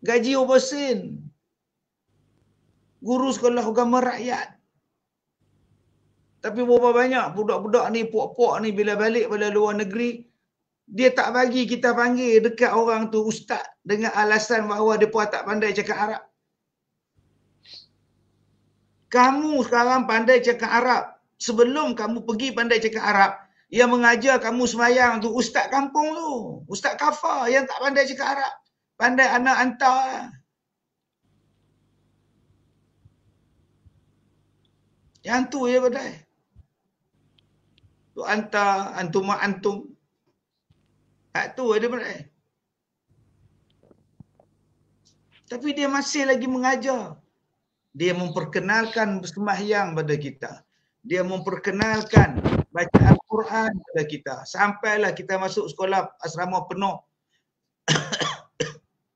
Gaji oversen. Guru sekolah agama rakyat. Tapi berapa banyak budak-budak ni, puak-puak ni bila balik pada luar negeri, dia tak bagi kita panggil dekat orang tu ustaz dengan alasan bahawa dia pun tak pandai cakap Arab. Kamu sekarang pandai cakap Arab. Sebelum kamu pergi pandai cakap Arab, yang mengajar kamu semayang tu ustaz kampung tu. Ustaz kafar yang tak pandai cakap Arab. Pandai anak hantar. Yang tu je pandai. Tu hantar, antum mak antum. Hak tu dia pandai. Tapi dia masih lagi mengajar. Dia memperkenalkan sembahyang pada kita. Dia memperkenalkan baca Al-Quran pada kita. Sampailah kita masuk sekolah asrama penuh.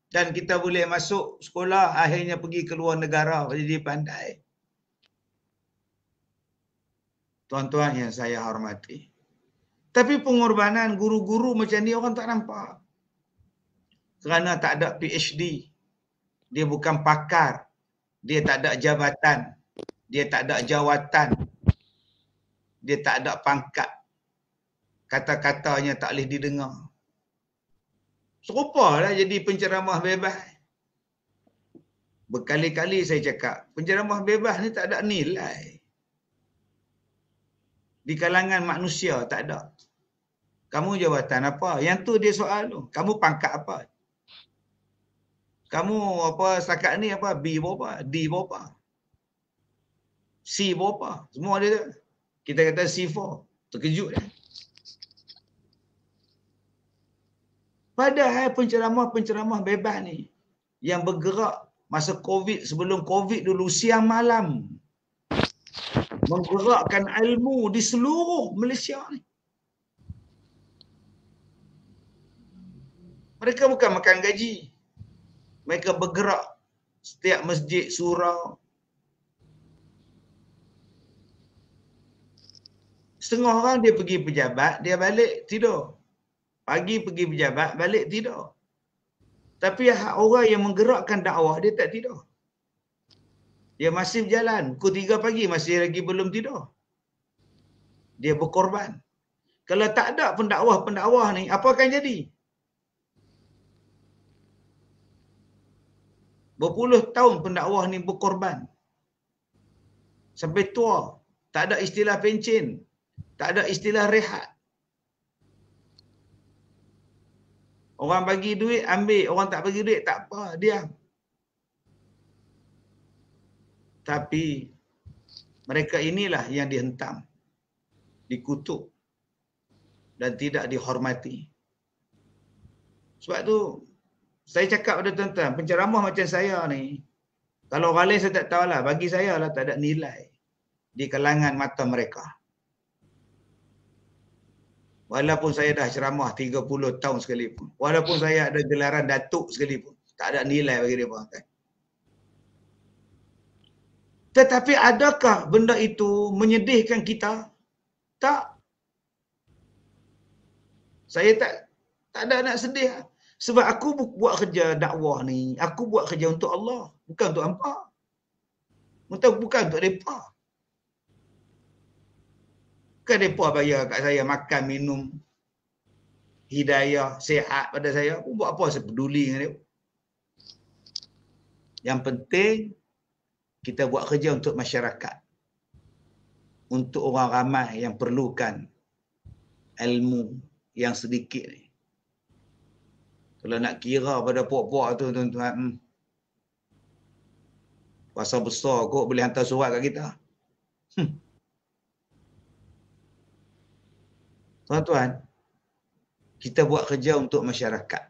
Dan kita boleh masuk sekolah, akhirnya pergi ke luar negara. Jadi pandai. Tuan-tuan yang saya hormati. Tapi pengorbanan guru-guru macam ni orang tak nampak. Kerana tak ada PhD. Dia bukan pakar. Dia tak ada jabatan. Dia tak ada jawatan. Dia tak ada pangkat. Kata-katanya tak boleh didengar. Serupalah jadi penceramah bebas. Berkali-kali saya cakap, penceramah bebas ni tak ada nilai. Di kalangan manusia tak ada. Kamu jawatan apa? Yang tu dia soal tu. Kamu pangkat apa? Kamu apa setakat ni apa? B berapa? D berapa? C berapa? Semua dia tak. Kita kata C4. Terkejut dah. Padahal penceramah-penceramah bebas ni yang bergerak masa COVID, sebelum COVID dulu, siang malam menggerakkan ilmu di seluruh Malaysia ni. Mereka bukan makan gaji. Mereka bergerak setiap masjid, surau. Setengah orang dia pergi pejabat, dia balik tidur. Pagi pergi pejabat, balik tidur. Tapi orang yang menggerakkan dakwah, dia tak tidur. Dia masih berjalan. Pukul 3 pagi masih lagi belum tidur. Dia berkorban. Kalau tak ada pendakwah-pendakwah ni, apa akan jadi? Berpuluh tahun pendakwah ni berkorban. Sampai tua. Tak ada istilah pencen. Tak ada istilah rehat. Orang bagi duit, ambil. Orang tak bagi duit, tak apa. Diam. Tapi mereka inilah yang dihentam, dikutuk dan tidak dihormati. Sebab tu, saya cakap pada tuan-tuan, penceramah macam saya ni, kalau orang lain saya tak tahulah, bagi saya lah tak ada nilai di kalangan mata mereka. Walaupun saya dah ceramah 30 tahun sekalipun. Walaupun saya ada gelaran datuk sekalipun. Tak ada nilai bagi mereka. Tetapi adakah benda itu menyedihkan kita? Tak. Saya tak ada nak sedih. Sebab aku buat kerja dakwah ni. Aku buat kerja untuk Allah. Bukan untuk hampa. Bukan untuk mereka. Bukan mereka bayar kat saya makan, minum, hidayah, sihat pada saya. Aku buat apa saya peduli dengan dia. Yang penting, kita buat kerja untuk masyarakat. Untuk orang ramai yang perlukan ilmu yang sedikit ni. Kalau nak kira pada puak-puak tu, tuan-tuan, kuasa besar kot boleh hantar surat kat kita. Tuan-tuan, kita buat kerja untuk masyarakat.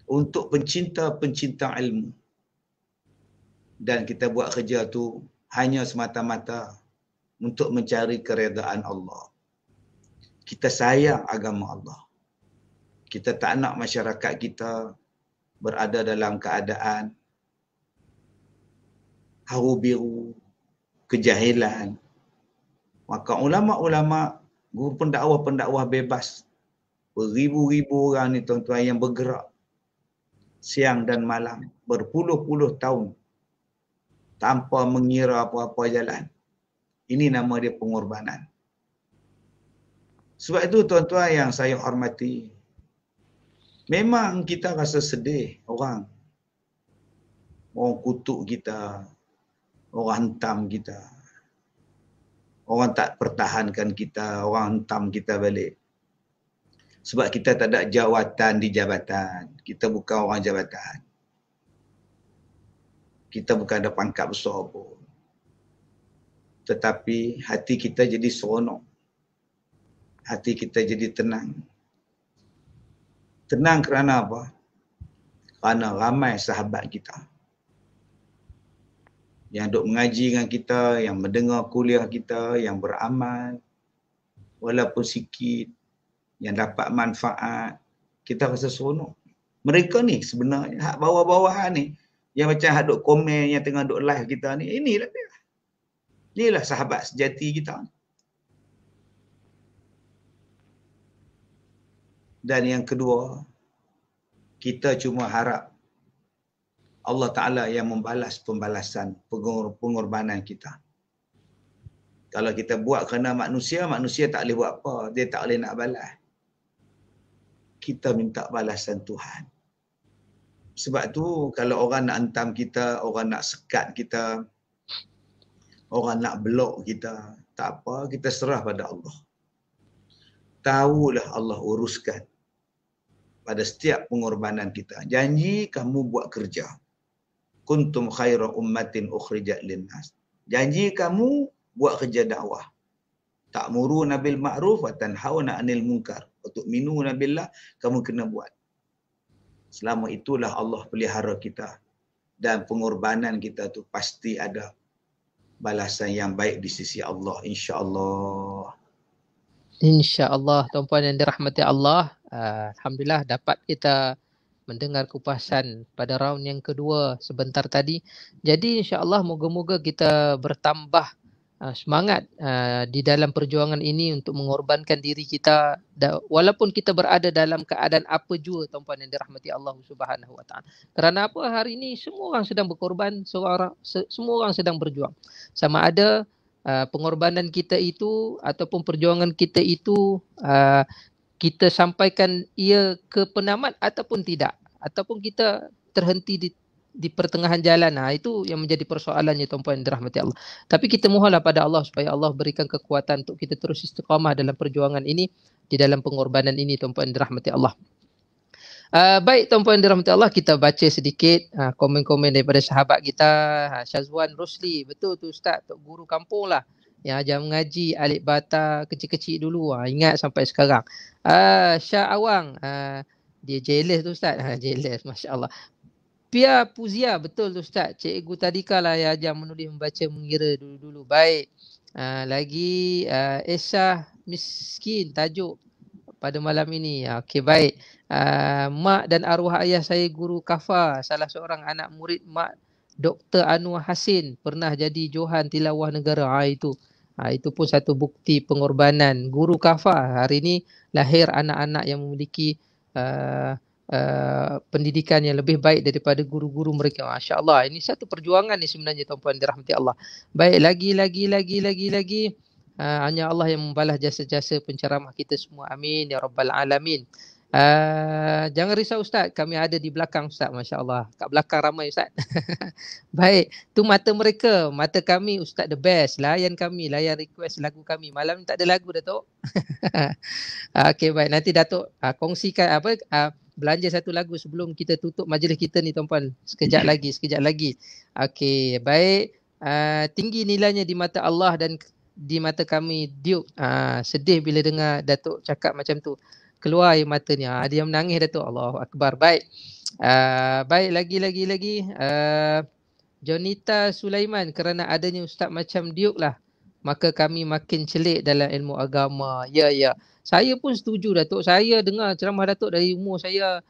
Untuk pencinta-pencinta ilmu. Dan kita buat kerja tu hanya semata-mata untuk mencari keredaan Allah. Kita sayang agama Allah. Kita tak nak masyarakat kita berada dalam keadaan haru biru, kejahilan. Maka ulama'-ulama', guru pendakwah-pendakwah bebas, beribu-ribu orang ni tuan-tuan yang bergerak siang dan malam, berpuluh-puluh tahun tanpa mengira apa-apa jalan. Ini nama dia pengorbanan. Sebab itu tuan-tuan yang saya hormati, memang kita rasa sedih orang kutuk kita, orang hentam kita, orang tak pertahankan kita, orang hentam kita balik. Sebab kita tak ada jawatan di jabatan. Kita bukan orang jabatan. Kita bukan ada pangkat besar pun. Tetapi hati kita jadi seronok. Hati kita jadi tenang. Tenang kerana apa? Kerana ramai sahabat kita yang duk mengaji dengan kita, yang mendengar kuliah kita, yang beramal, walaupun sikit, yang dapat manfaat, kita rasa seronok. Mereka ni sebenarnya, hak bawah-bawahan ni, yang macam hak duk komen, yang tengah duk live kita ni, inilah dia. Inilah sahabat sejati kita. Dan yang kedua, kita cuma harap Allah Ta'ala yang membalas pembalasan pengorbanan kita. Kalau kita buat kerana manusia, manusia tak boleh buat apa. Dia tak boleh nak balas. Kita minta balasan Tuhan. Sebab tu kalau orang nak hentam kita, orang nak sekat kita, orang nak blok kita, tak apa, kita serah pada Allah. Tahulah Allah uruskan pada setiap pengorbanan kita. Janji kamu buat kerja. Kuntum khaira ummatin ukhrijat linnas. Janji kamu buat kerja dakwah. Ta'muruna bil ma'ruf wa tanhauna 'anil munkar. Wa tu'minuna billah, kamu kena buat. Selama itulah Allah pelihara kita. Dan pengorbanan kita tu pasti ada balasan yang baik di sisi Allah, insya-Allah. InsyaAllah, tuan-puan yang dirahmati Allah. Alhamdulillah dapat kita mendengar kupasan pada round yang kedua sebentar tadi. Jadi insya-Allah moga-moga kita bertambah semangat di dalam perjuangan ini untuk mengorbankan diri kita walaupun kita berada dalam keadaan apa jua, tuan-puan yang dirahmati Allah Subhanahu Wa Taala. Kerana apa, hari ini semua orang sedang berkorban, semua orang sedang berjuang. Sama ada pengorbanan kita itu ataupun perjuangan kita itu kita sampaikan ia ke penamat ataupun tidak, ataupun kita terhenti di pertengahan jalan. Itu yang menjadi persoalannya, tuan-puan yang dirahmati Allah. Tapi kita mohonlah pada Allah supaya Allah berikan kekuatan untuk kita terus istiqamah dalam perjuangan ini, di dalam pengorbanan ini, tuan-puan yang dirahmati Allah. Baik, tuan-puan yang dirahmati Allah, kita baca sedikit komen-komen daripada sahabat kita. Syazwan Rosli, betul tu Ustaz, tok guru kampung lah yang ajar mengaji alif bata kecil-kecil dulu, ingat sampai sekarang. Syah Awang, dia jealous tu Ustaz. Jealous, masya-Allah. Pia Puzia, betul tu Ustaz. Cikgu Tadika lah yang ajar menulis, membaca, mengira dulu-dulu. Baik. Lagi Esah Miskin, tajuk pada malam ini. Okey, baik. Mak dan arwah ayah saya guru kafa, salah seorang anak murid Mak Dr. Anwar Hasin, pernah jadi Johan Tilawah Negara. Itu pun satu bukti pengorbanan. Guru kafa, hari ini lahir anak-anak yang memiliki pendidikan yang lebih baik daripada guru-guru mereka. Masya Allah, ini satu perjuangan ni sebenarnya, tuan-puan dirahmati Allah. Baik, lagi. Hanya Allah yang membalas jasa-jasa penceramah kita semua. Amin ya rabbal alamin. Jangan risau Ustaz, kami ada di belakang Ustaz, Masya Allah. Kat belakang ramai Ustaz. Baik, tu mata mereka, mata kami Ustaz the best. Layan kami, layan request lagu kami. Malam ni tak ada lagu Datuk. Okey, baik, nanti Datuk kongsikan belanja satu lagu sebelum kita tutup majlis kita ni, tuan-puan. Sekejap lagi. Okey, baik. Tinggi nilainya di mata Allah dan di mata kami, Duke. Sedih bila dengar Datuk cakap macam tu. Keluar air matanya. Dia menangis Datuk. Allahu Akbar. Baik. Baik, lagi. Jonita Sulaiman, kerana adanya ustaz macam Duke lah, maka kami makin celik dalam ilmu agama. Ya. Saya pun setuju Datuk. Saya dengar ceramah Datuk dari umur saya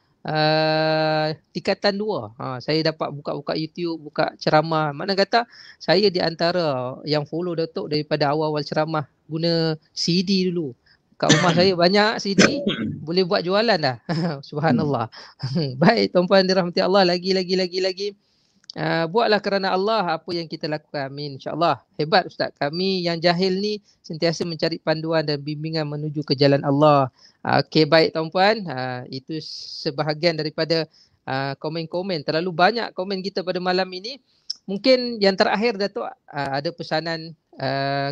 tingkatan 2. Saya dapat buka YouTube, buka ceramah. Mana kata saya di antara yang follow Datuk daripada awal-awal ceramah guna CD dulu. Kat rumah saya banyak CD, boleh buat jualan dah. Subhanallah. Baik, tuan-puan dirahmati Allah, lagi. Buatlah kerana Allah apa yang kita lakukan. Amin, insya-Allah. Hebat Ustaz. Kami yang jahil ni sentiasa mencari panduan dan bimbingan menuju ke jalan Allah. Okey, baik tuan-puan. Itu sebahagian daripada komen-komen. Terlalu banyak komen kita pada malam ini. Mungkin yang terakhir Datuk, ada pesanan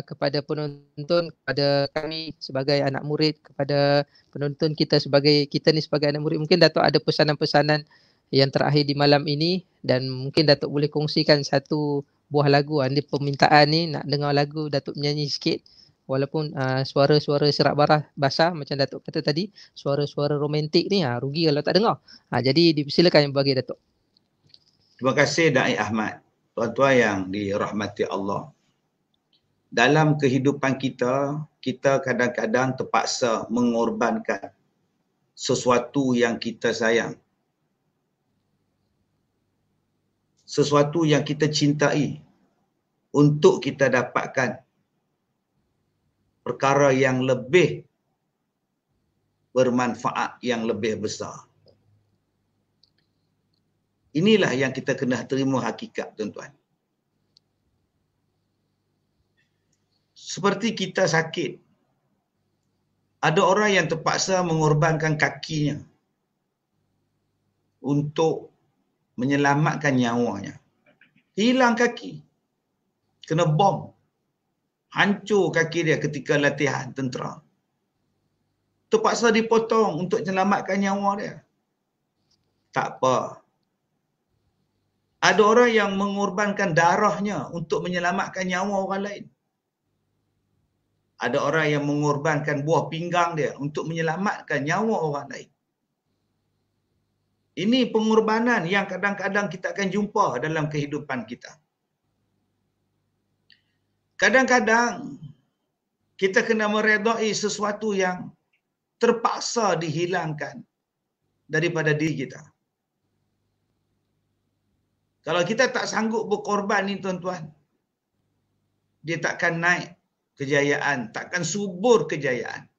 kepada penonton, kepada kami sebagai anak murid, kepada penonton kita ni sebagai anak murid. Mungkin Datuk ada pesanan-pesanan yang terakhir di malam ini, dan mungkin Datuk boleh kongsikan satu buah lagu. Ada permintaan ni nak dengar lagu Datuk menyanyi sikit, walaupun suara-suara serak basah macam Datuk kata tadi, suara-suara romantik ni rugi kalau tak dengar. Jadi dipersilakan yang bagi Datuk. Terima kasih Da'i Ahmad. Tuan-tuan yang dirahmati Allah, dalam kehidupan kita kadang-kadang terpaksa mengorbankan sesuatu yang kita sayang, sesuatu yang kita cintai, untuk kita dapatkan perkara yang lebih bermanfaat, yang lebih besar. Inilah yang kita kena terima hakikat, tuan-tuan. Seperti kita sakit, ada orang yang terpaksa mengorbankan kakinya untuk menyelamatkan nyawanya. Hilang kaki, kena bom, hancur kaki dia ketika latihan tentera. Terpaksa dipotong untuk menyelamatkan nyawa dia. Tak apa. Ada orang yang mengorbankan darahnya untuk menyelamatkan nyawa orang lain. Ada orang yang mengorbankan buah pinggang dia untuk menyelamatkan nyawa orang lain. Ini pengorbanan yang kadang-kadang kita akan jumpa dalam kehidupan kita. Kadang-kadang kita kena meredai sesuatu yang terpaksa dihilangkan daripada diri kita. Kalau kita tak sanggup berkorban ni tuan-tuan, dia takkan naik kejayaan, takkan subur kejayaan.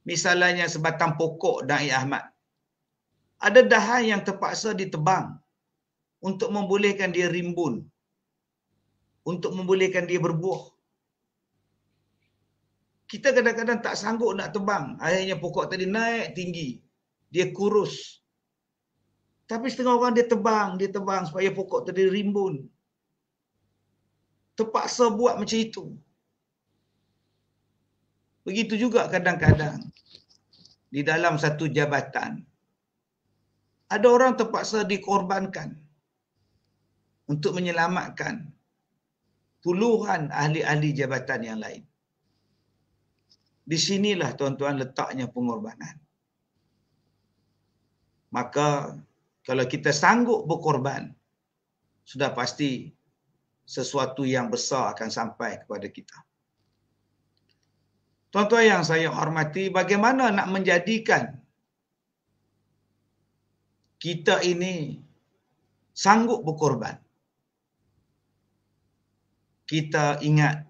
Misalnya sebatang pokok Da'i Ahmad. Ada dahan yang terpaksa ditebang untuk membolehkan dia rimbun, untuk membolehkan dia berbuah. Kita kadang-kadang tak sanggup nak tebang. Akhirnya pokok tadi naik tinggi. Dia kurus. Tapi setengah orang dia tebang supaya pokok tadi rimbun. Terpaksa buat macam itu. Begitu juga kadang-kadang di dalam satu jabatan. Ada orang terpaksa dikorbankan untuk menyelamatkan puluhan ahli-ahli jabatan yang lain. Di sinilah tuan-tuan letaknya pengorbanan. Maka kalau kita sanggup berkorban, sudah pasti sesuatu yang besar akan sampai kepada kita. Tuan-tuan yang saya hormati, bagaimana nak menjadikan kita ini sanggup berkorban? Kita ingat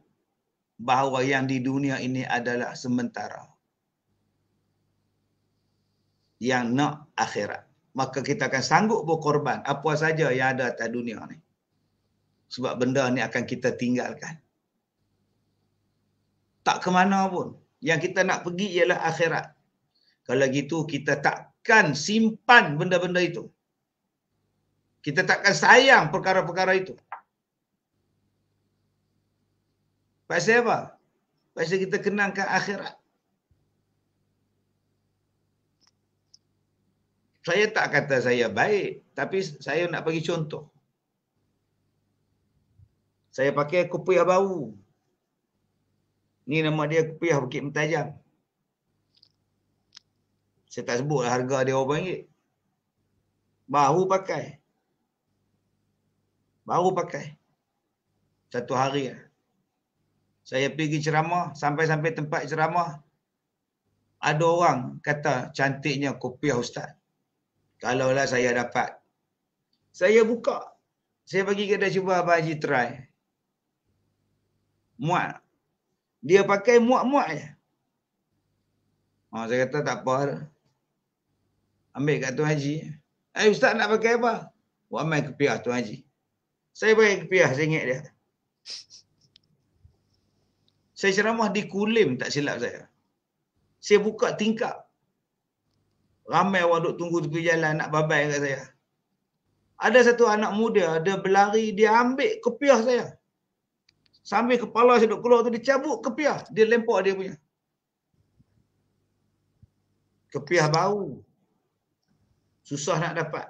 bahawa yang di dunia ini adalah sementara. Yang nak akhirat. Maka kita akan sanggup berkorban apa saja yang ada atas dunia ni. Sebab benda ni akan kita tinggalkan. Tak ke mana pun. Yang kita nak pergi ialah akhirat. Kalau gitu kita takkan simpan benda-benda itu. Kita takkan sayang perkara-perkara itu. Pasal apa? Pasal kita kenangkan akhirat. Saya tak kata saya baik, tapi saya nak bagi contoh. Saya pakai kopiah baru. Ni nama dia kopiah Bukit Mentajam. Saya tak sebutlah harga dia RM1. Baru pakai. Satu hari. Saya pergi ceramah, sampai tempat ceramah. Ada orang kata cantiknya kopiah ustaz. Kalaulah saya dapat. Saya buka. Saya bagi kedai cuba Abang Haji try. Muat. Dia pakai muat-muat je. Saya kata tak apa. Ambil kat Tuan Haji. Ustaz nak pakai apa? Buat main kopiah Tuan Haji. Saya pakai kopiah RM1 dia. Saya ceramah di Kulim tak silap saya. Saya buka tingkap. Ramai orang duk tunggu tepi jalan nak babai kat saya. Ada satu anak muda, dia berlari, dia ambil kopiah saya. Sambil kepala saya duk keluar tu, dia cabut kopiah. Dia lempar dia punya. Kopiah baru. Susah nak dapat.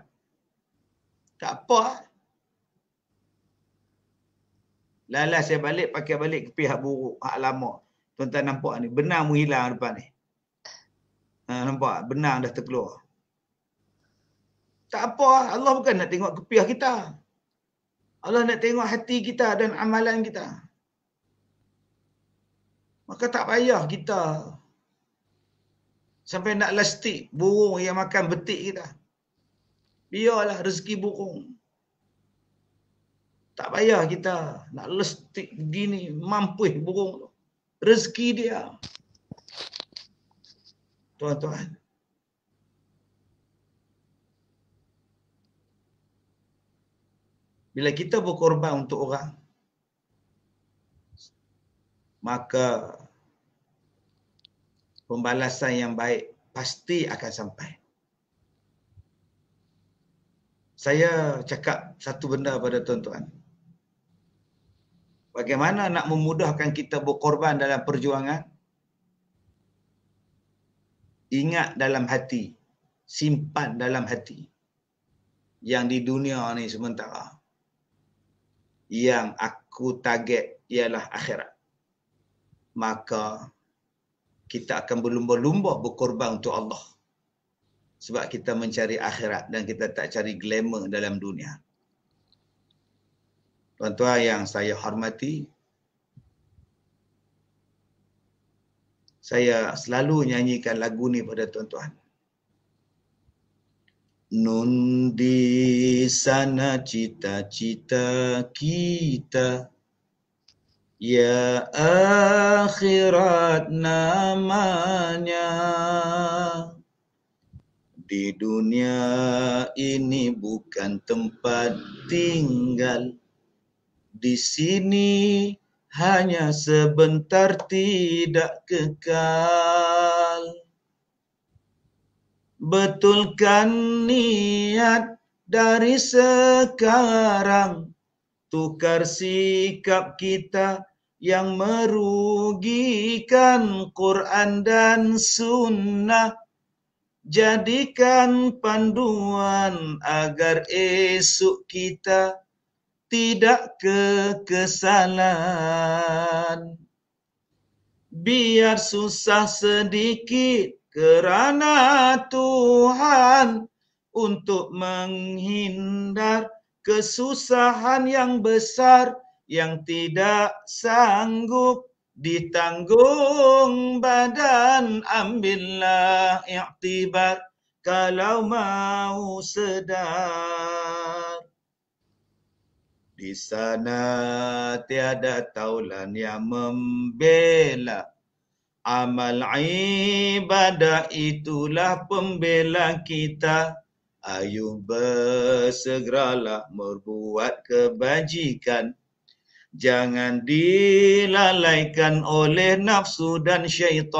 Tak apa. Lala saya balik, pakai balik kopiah buruk, hak lama. Tuan-tuan nampak ni, benang menghilang depan ni. Nampak? Benang dah terkeluar. Tak apa. Allah bukan nak tengok kopiah kita. Allah nak tengok hati kita dan amalan kita. Maka tak payah kita sampai nak lastik burung yang makan betik kita. Biarlah rezeki burung. Tak payah kita nak lastik begini, mampus burung tu. Rezeki dia. Tuan-tuan. Bila kita berkorban untuk orang, maka pembalasan yang baik pasti akan sampai. Saya cakap satu benda pada tuan-tuan. Bagaimana nak memudahkan kita berkorban dalam perjuangan? Ingat dalam hati. Simpan dalam hati. yang di dunia ni sementara. Yang aku target ialah akhirat. Maka kita akan berlumba-lumba berkorban untuk Allah. Sebab kita mencari akhirat dan kita tak cari glamour dalam dunia. Tuan-tuan yang saya hormati, saya selalu nyanyikan lagu ni pada tuan-tuan. Nun di sana cita-cita kita, ya akhirat namanya. Di dunia ini bukan tempat tinggal, di sini hanya sebentar tidak kekal. Betulkan niat dari sekarang, tukar sikap kita yang merugikan Quran dan Sunnah. Jadikan panduan agar esok kita tidak kekesalan. Biar susah sedikit kerana Tuhan, untuk menghindar kesusahan yang besar yang tidak sanggup ditanggung badan. Ambillah iktibar kalau mau sedar. Di sana tiada taulan yang membela, amal ibadah itulah pembela kita. Ayo bersegeralah berbuat kebajikan, jangan dilalaikan oleh nafsu dan syaitan.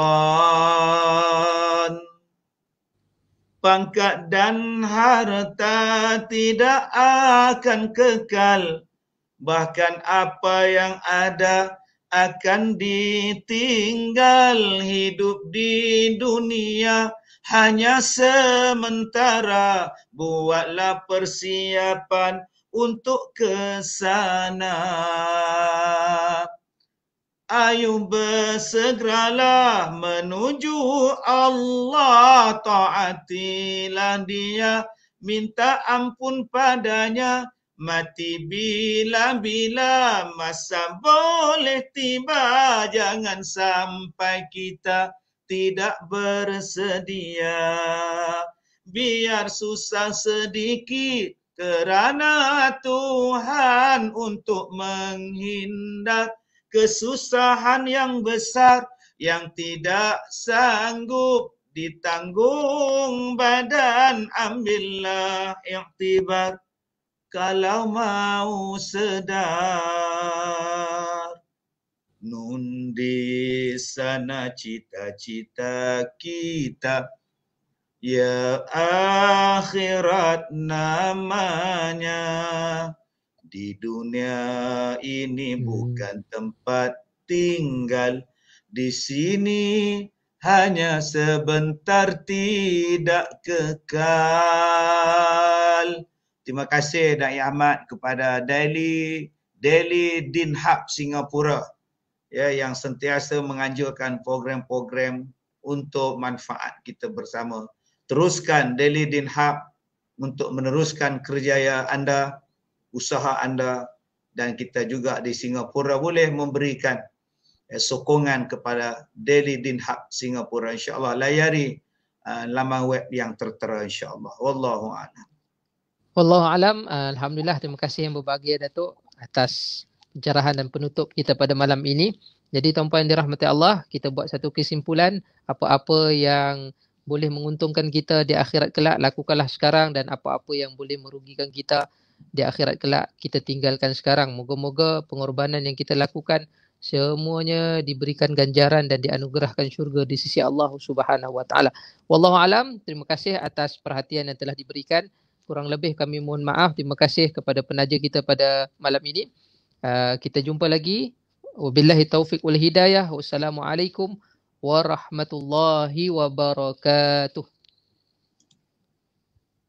Pangkat dan harta tidak akan kekal, bahkan apa yang ada akan ditinggal. Hidup di dunia hanya sementara, buatlah persiapan untuk ke sana. Ayo bersegeralah menuju Allah, taatilah Dia, minta ampun padanya. Mati bila-bila masa boleh tiba, jangan sampai kita tidak bersedia. Biar susah sedikit kerana Tuhan, untuk menghindar kesusahan yang besar yang tidak sanggup ditanggung badan. Ambillah iktibar kalau mau sedar. Nun di sana cita-cita kita, ya akhirat namanya. Di dunia ini bukan tempat tinggal, di sini hanya sebentar tidak kekal. Terima kasih Dai Ahmad kepada Daily Din Hub Singapura, ya, yang sentiasa menganjurkan program-program untuk manfaat kita bersama. Teruskan Daily Din Hub untuk meneruskan kerjaya anda, usaha anda, dan kita juga di Singapura boleh memberikan sokongan kepada Daily Din Hub Singapura. InsyaAllah layari laman web yang tertera insyaAllah. Wallahu a'lam. Wallahu alam. Alhamdulillah, terima kasih yang berbahagia Datuk atas pencerahan dan penutup kita pada malam ini. Jadi tuan-puan yang dirahmati Allah, kita buat satu kesimpulan, apa-apa yang boleh menguntungkan kita di akhirat kelak, lakukanlah sekarang, dan apa-apa yang boleh merugikan kita di akhirat kelak, kita tinggalkan sekarang. Moga-moga pengorbanan yang kita lakukan semuanya diberikan ganjaran dan dianugerahkan syurga di sisi Allah Subhanahu wa taala. Wallahu alam. Terima kasih atas perhatian yang telah diberikan. Kurang lebih kami mohon maaf. Terima kasih kepada penaja kita pada malam ini. Kita jumpa lagi. Wabillahi taufiq wal hidayah. Wassalamualaikum warahmatullahi wabarakatuh.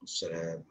Assalamualaikum.